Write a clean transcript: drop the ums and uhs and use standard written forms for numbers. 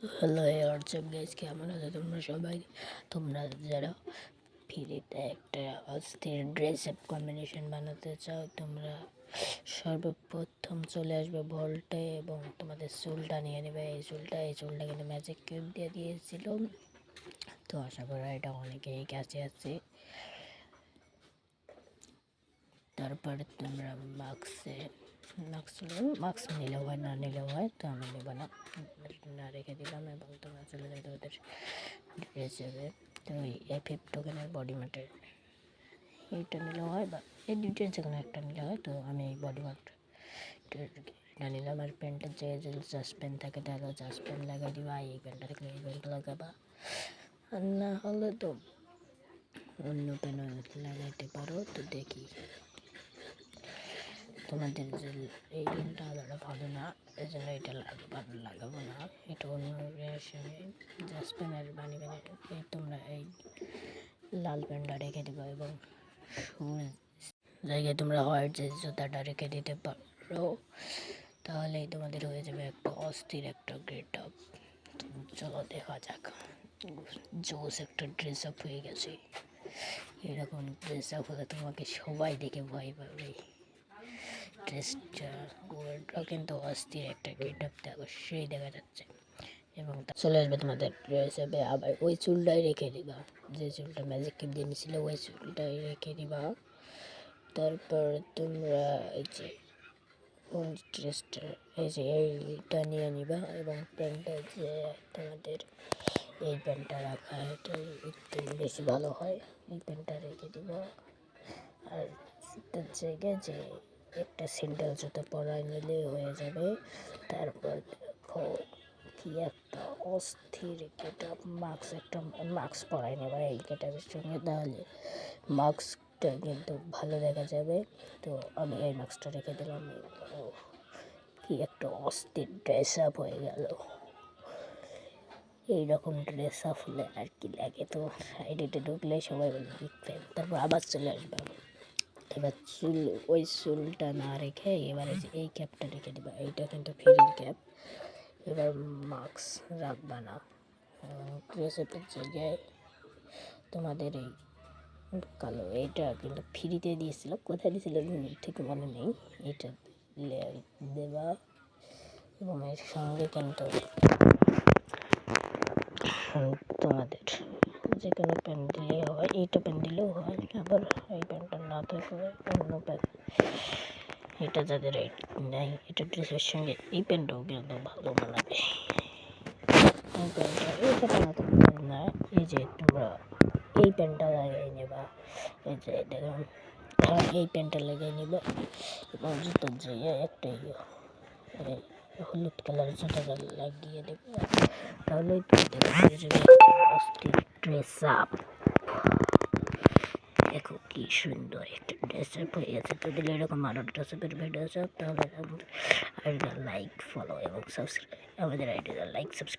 Hello WhatsApp guys, কেমন আছো তোমরা সবাই? তোমরা যারা ফ্রিতে একটা অস্থির ড্রেস আপ কম্বিনেশন বানাতে চাও, তোমরা সর্বপ্রথম চলে আসবে ভল্টে এবং তোমাদের চুলটা নিয়ে নেবে। এই চুলটা কিন্তু ম্যাজিক কিউব দিয়ে দিয়েছিল, তো আশা করা এটা অনেকেই কাছে আছে। তারপরে তোমরা মাস্ক নিলেও হয়, না নিলেও হয়, তো আমি নেবো না রেখে দিলাম এবং তোমরা চলে যাবে তোমাদের ড্রেস যাবে। তো এই 5 টোকেনের বডি ম্যাটের এইটা নিলেও হয়, বা এই দুইটার যে কোনো একটা নিলে হয়। তো আমি এই বডি ম্যাটটা নিলাম। আর প্যান্টের জায়গায় যদি জাস্ট প্যান্ট থাকে তাহলে জাস্ট প্যান্ট লাগাই দিবা, এই প্যান্টটা থাকলে এই প্যান্ট লাগাবা, আর না হলে তো অন্য প্যান্ট লাগাইতে পারো। তো দেখি তোমাদের যে এই প্যান্টটা আলাদা ভালো না, এই জন্য এটা লাগাবো না, এটা অন্য রেশনে জাস্ট প্যান্ট বানিয়ে এই তোমরা এই লাল প্যান্টটা রেখে দেবো এবং জায়গায় তোমরা হোয়াইট যে জুতাটা রেখে দিতে পারো, তাহলেই তোমাদের হয়ে যাবে একটা অস্থির একটা গেট আপ। চলো দেখা যাক। জোস একটা ড্রেস আপ হয়ে গেছে। এরকম ড্রেস আপ হলে তোমাকে সবাই দেখে ভয় পাবে। ড্রেসটা ওটা কিন্তু অস্থির একটা গেট আপ অবশ্যই দেখা যাচ্ছে। এবং চলে আসবে তোমাদের ড্রেস আপে। আবার ওই চুলটাই রেখে দিবা, যে চুলটা ম্যাজিক কিপ দিয়ে নিয়েছিল ওই চুলটাই রেখে দিবা। তারপর তোমরা এই যে ড্রেসটা এই যে এইটা নিয়ে নিবা এবং প্যান্টটা যে তোমাদের এই প্যান্টটা রাখা এটা একটু বেশি ভালো হয়, এই প্যান্টটা রেখে দিবা। আর জুতার জায়গায় যে একটা স্যান্ডেল জুতো পরায় নিলে হয়ে যাবে। তারপর দেখো কি একটা অস্থির গেট আপ। মাস্ক পরাই নেবা এই গেট আপের সঙ্গে, তাহলে মাস্কটা কিন্তু ভালো দেখা যাবে। তো আমি এই মাস্কটা রেখে দিলাম। কি একটা অস্থির ড্রেস আপ হয়ে গেল। এইরকম ড্রেস আপ হলে আর কি লাগে, তো সাইডে ঢুকলে সবাই বলবে বিগ ফ্যান। তারপর আবার চলে আসবে। এবার ওই চুলটা না রেখে এবারে এই ক্যাপটা রেখে দেবা, এইটা কিন্তু ফ্রি ক্যাপ। এবার মাস্ক রাখবা না। ড্রেস আপের জায়গায় তোমাদের এই কালো এইটা কিন্তু ফ্রিতে দিয়েছিল, কোথায় দিয়েছিল ঠিক মনে নেই। এইটা দেবা এবং এর সঙ্গে কিন্তু তোমাদের যে কোনো প্যান্ট দিলেই হয়, এইটা প্যান্ট দিলেও হয়, আবার এই প্যান্টটা না থাকলে অন্য প্যান্ট, এটা যাদের নেই এটা ড্রেসের সঙ্গে এই প্যান্টটাও কিন্তু ভালো মানাবে। এই প্যান্টটা এইটা বানাতে না, এই যে তোমরা এই প্যান্টটা লাগিয়ে নেবা, এই যে দেখুন এই প্যান্টটা লাগিয়ে নেবা এবং জুতোর জায়গায় একটা হলুদ কালার জুতোটা লাগিয়ে দেবে, তাহলেই অস্থির ড্রেস আপ। দেখো কি সুন্দর একটা ড্রেস আপ হয়ে গেছে। তো দিলে এরকম আরও ড্রেস আপের ভিডিও আছে, তাহলে আমাদের আইডিটা লাইক, ফলো এবং সাবস্ক্রাইব, আমাদের আইডিটা লাইক, সাবস্ক্রাইব।